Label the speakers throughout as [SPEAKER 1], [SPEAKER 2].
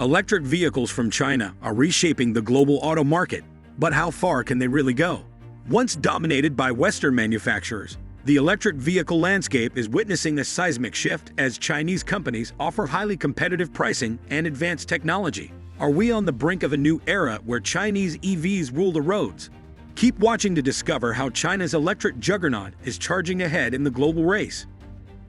[SPEAKER 1] Electric vehicles from China are reshaping the global auto market, but how far can they really go? Once dominated by Western manufacturers, the electric vehicle landscape is witnessing a seismic shift as Chinese companies offer highly competitive pricing and advanced technology. Are we on the brink of a new era where Chinese EVs rule the roads? Keep watching to discover how China's electric juggernaut is charging ahead in the global race.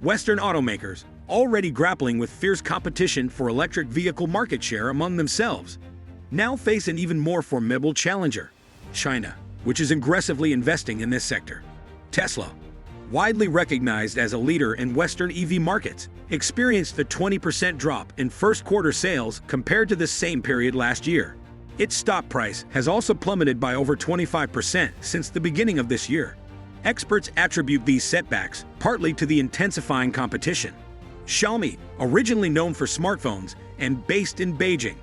[SPEAKER 1] Western automakers, already grappling with fierce competition for electric vehicle market share among themselves, now face an even more formidable challenger, China, which is aggressively investing in this sector. Tesla, widely recognized as a leader in Western EV markets, experienced a 20% drop in first-quarter sales compared to the same period last year. Its stock price has also plummeted by over 25% since the beginning of this year. Experts attribute these setbacks partly to the intensifying competition. Xiaomi, originally known for smartphones and based in Beijing,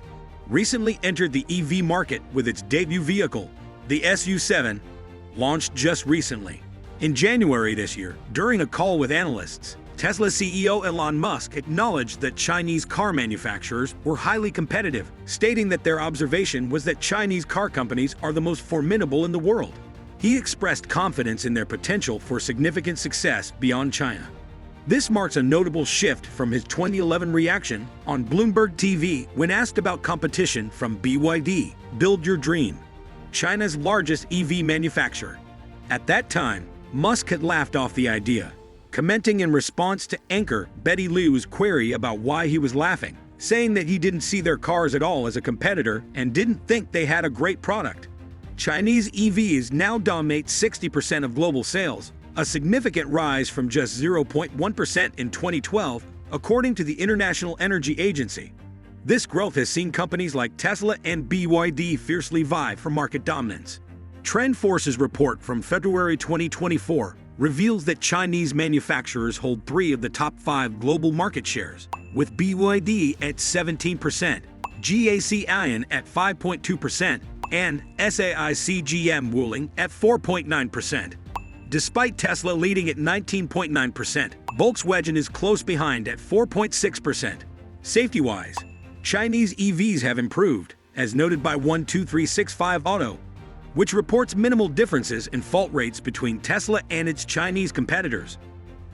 [SPEAKER 1] recently entered the EV market with its debut vehicle, the SU7, launched just recently. In January this year, during a call with analysts, Tesla CEO Elon Musk acknowledged that Chinese car manufacturers were highly competitive, stating that their observation was that Chinese car companies are the most formidable in the world. He expressed confidence in their potential for significant success beyond China. This marks a notable shift from his 2011 reaction on Bloomberg TV when asked about competition from BYD, Build Your Dream, China's largest EV manufacturer. At that time, Musk had laughed off the idea, commenting in response to anchor Betty Liu's query about why he was laughing, saying that he didn't see their cars at all as a competitor and didn't think they had a great product. Chinese EVs now dominate 60% of global sales, a significant rise from just 0.1% in 2012, according to the International Energy Agency. This growth has seen companies like Tesla and BYD fiercely vie for market dominance. TrendForce's report from February 2024 reveals that Chinese manufacturers hold 3 of the top 5 global market shares, with BYD at 17%, GAC-Aion at 5.2%, and SAIC-GM Wuling at 4.9%. Despite Tesla leading at 19.9%, Volkswagen is close behind at 4.6%. Safety-wise, Chinese EVs have improved, as noted by 12365 Auto, which reports minimal differences in fault rates between Tesla and its Chinese competitors.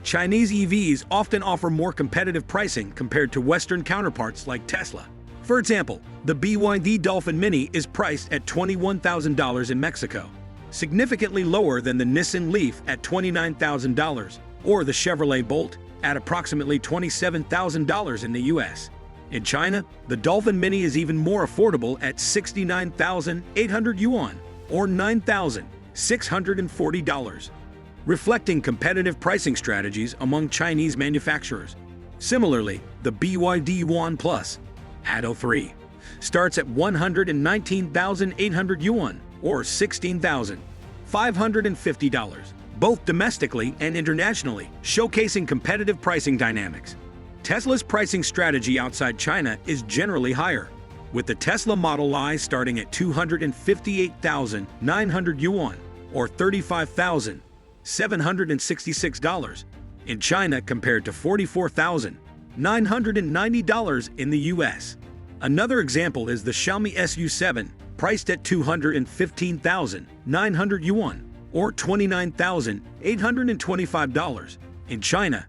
[SPEAKER 1] Chinese EVs often offer more competitive pricing compared to Western counterparts like Tesla. For example, the BYD Dolphin Mini is priced at $21,000 in Mexico, significantly lower than the Nissan Leaf at $29,000 or the Chevrolet Bolt at approximately $27,000 in the US. In China, the Dolphin Mini is even more affordable at 69,800 yuan, or $9,640, reflecting competitive pricing strategies among Chinese manufacturers. Similarly, the BYD Yuan Plus Atto 3 starts at 119,800 yuan, or $16,550, both domestically and internationally, showcasing competitive pricing dynamics. Tesla's pricing strategy outside China is generally higher, with the Tesla Model Y starting at 258,900 yuan, or $35,766 in China compared to $44,990 in the US. Another example is the Xiaomi SU7, priced at 215,900 yuan, or $29,825 in China,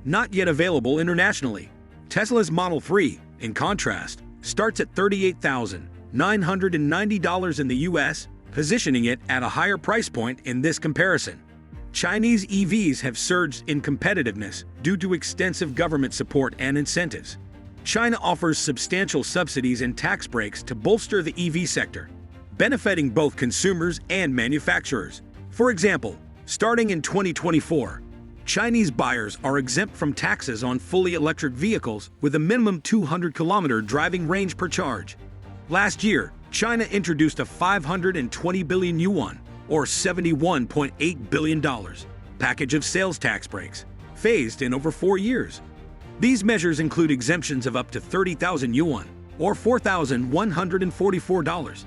[SPEAKER 1] not yet available internationally. Tesla's Model 3, in contrast, starts at $38,990 in the US, positioning it at a higher price point in this comparison. Chinese EVs have surged in competitiveness due to extensive government support and incentives. China offers substantial subsidies and tax breaks to bolster the EV sector, benefiting both consumers and manufacturers. For example, starting in 2024, Chinese buyers are exempt from taxes on fully electric vehicles with a minimum 200-kilometer driving range per charge. Last year, China introduced a 520 billion yuan, or $71.8 billion, package of sales tax breaks, phased in over 4 years. These measures include exemptions of up to 30,000 yuan, or $4,144,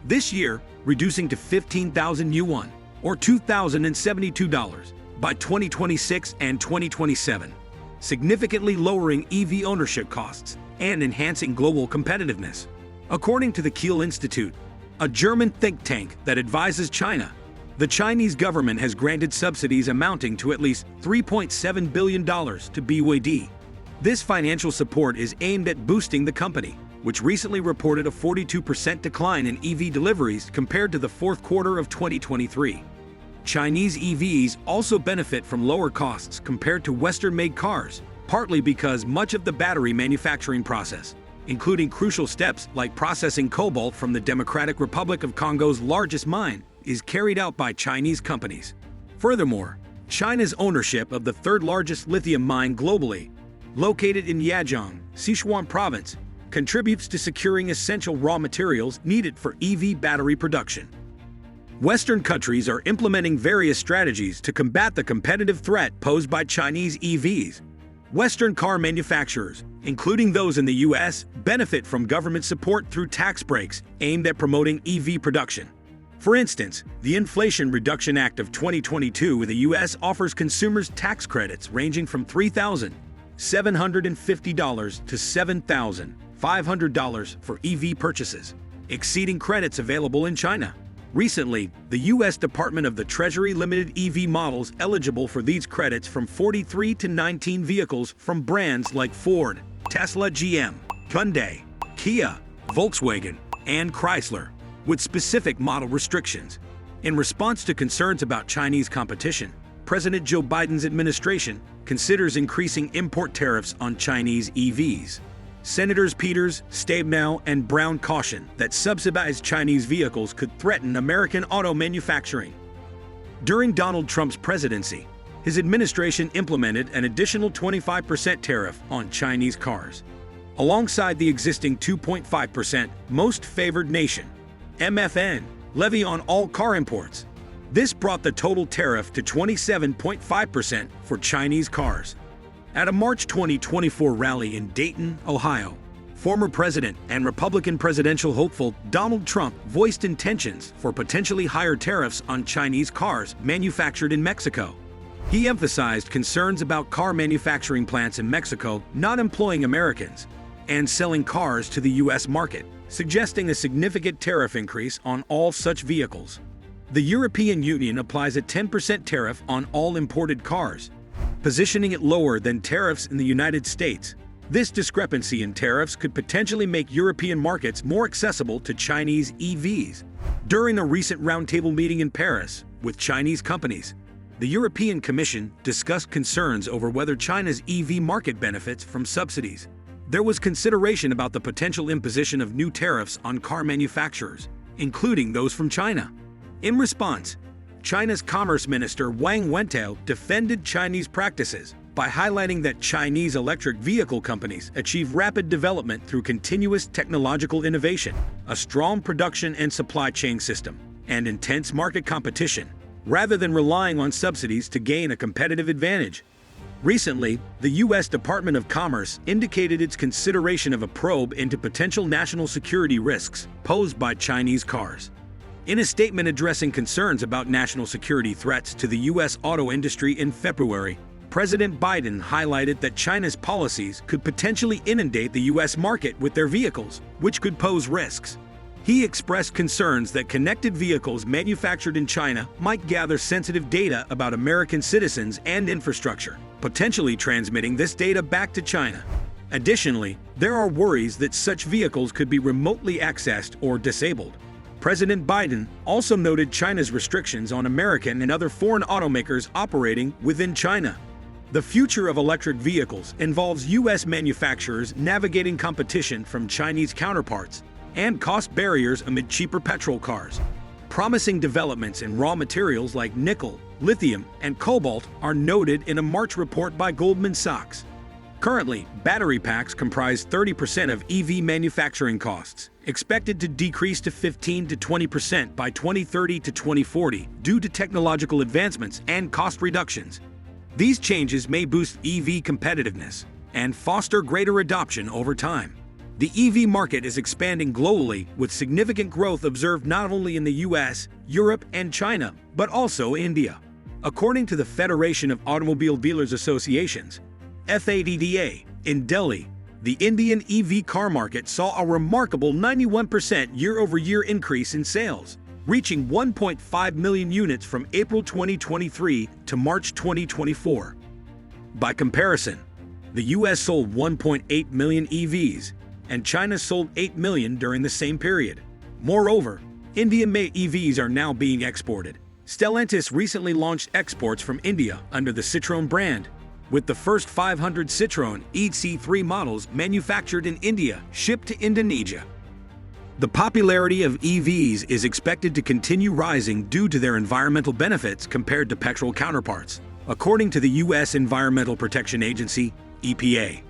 [SPEAKER 1] this year reducing to 15,000 yuan, or $2,072, by 2026 and 2027, significantly lowering EV ownership costs and enhancing global competitiveness. According to the Kiel Institute, a German think tank that advises China, the Chinese government has granted subsidies amounting to at least $3.7 billion to BYD. This financial support is aimed at boosting the company, which recently reported a 42% decline in EV deliveries compared to the fourth quarter of 2023. Chinese EVs also benefit from lower costs compared to Western-made cars, partly because much of the battery manufacturing process, including crucial steps like processing cobalt from the Democratic Republic of Congo's largest mine, is carried out by Chinese companies. Furthermore, China's ownership of the third-largest lithium mine globally, located in Yizhuang, Sichuan province, contributes to securing essential raw materials needed for EV battery production. Western countries are implementing various strategies to combat the competitive threat posed by Chinese EVs. Western car manufacturers, including those in the U.S., benefit from government support through tax breaks aimed at promoting EV production. For instance, the Inflation Reduction Act of 2022 in the U.S. offers consumers tax credits ranging from $3,750 to $7,500 for EV purchases, exceeding credits available in China. Recently, the U.S. Department of the Treasury limited EV models eligible for these credits from 43 to 19 vehicles from brands like Ford, Tesla, GM, Hyundai, Kia, Volkswagen, and Chrysler, with specific model restrictions. In response to concerns about Chinese competition, President Joe Biden's administration considers increasing import tariffs on Chinese EVs. Senators Peters, Stabenow, and Brown caution that subsidized Chinese vehicles could threaten American auto manufacturing. During Donald Trump's presidency, his administration implemented an additional 25% tariff on Chinese cars, alongside the existing 2.5% most favored nation (MFN) levy on all car imports. This brought the total tariff to 27.5% for Chinese cars. At a March 2024 rally in Dayton, Ohio, former president and Republican presidential hopeful Donald Trump voiced intentions for potentially higher tariffs on Chinese cars manufactured in Mexico. He emphasized concerns about car manufacturing plants in Mexico not employing Americans and selling cars to the U.S. market, suggesting a significant tariff increase on all such vehicles. The European Union applies a 10% tariff on all imported cars, positioning it lower than tariffs in the United States. This discrepancy in tariffs could potentially make European markets more accessible to Chinese EVs. During a recent roundtable meeting in Paris with Chinese companies, the European Commission discussed concerns over whether China's EV market benefits from subsidies. There was consideration about the potential imposition of new tariffs on car manufacturers, including those from China. In response, China's Commerce Minister Wang Wentao defended Chinese practices by highlighting that Chinese electric vehicle companies achieve rapid development through continuous technological innovation, a strong production and supply chain system, and intense market competition, rather than relying on subsidies to gain a competitive advantage. Recently, the U.S. Department of Commerce indicated its consideration of a probe into potential national security risks posed by Chinese cars. In a statement addressing concerns about national security threats to the U.S. auto industry in February, President Biden highlighted that China's policies could potentially inundate the U.S. market with their vehicles, which could pose risks. He expressed concerns that connected vehicles manufactured in China might gather sensitive data about American citizens and infrastructure, potentially transmitting this data back to China. Additionally, there are worries that such vehicles could be remotely accessed or disabled. President Biden also noted China's restrictions on American and other foreign automakers operating within China. The future of electric vehicles involves U.S. manufacturers navigating competition from Chinese counterparts and cost barriers amid cheaper petrol cars. Promising developments in raw materials like nickel, lithium, and cobalt are noted in a March report by Goldman Sachs. Currently, battery packs comprise 30% of EV manufacturing costs, expected to decrease to 15 to 20% by 2030 to 2040 due to technological advancements and cost reductions. These changes may boost EV competitiveness and foster greater adoption over time. The EV market is expanding globally, with significant growth observed not only in the US, Europe, and China, but also India. According to the Federation of Automobile Dealers Associations, FADDA, in Delhi, The Indian EV car market saw a remarkable 91% year-over-year increase in sales, reaching 1.5 million units from April 2023 to March 2024. By comparison, the US sold 1.8 million EVs, and China sold 8 million during the same period. Moreover, Indian-made EVs are now being exported. Stellantis recently launched exports from India under the Citroën brand, with the first 500 Citroën EC3 models manufactured in India shipped to Indonesia. The popularity of EVs is expected to continue rising due to their environmental benefits compared to petrol counterparts, according to the U.S. Environmental Protection Agency, EPA.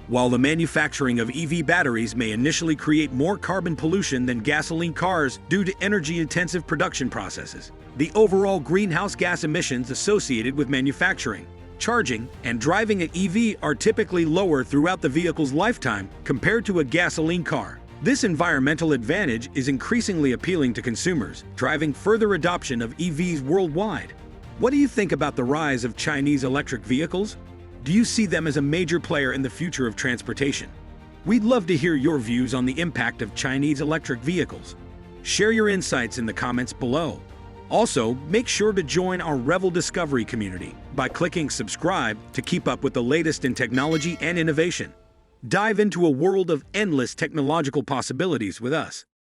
[SPEAKER 1] While the manufacturing of EV batteries may initially create more carbon pollution than gasoline cars due to energy-intensive production processes, the overall greenhouse gas emissions associated with manufacturing, charging, and driving an EV are typically lower throughout the vehicle's lifetime compared to a gasoline car. This environmental advantage is increasingly appealing to consumers, driving further adoption of EVs worldwide. What do you think about the rise of Chinese electric vehicles? Do you see them as a major player in the future of transportation? We'd love to hear your views on the impact of Chinese electric vehicles. Share your insights in the comments below. Also, make sure to join our Revel Discovery community by clicking subscribe to keep up with the latest in technology and innovation. Dive into a world of endless technological possibilities with us.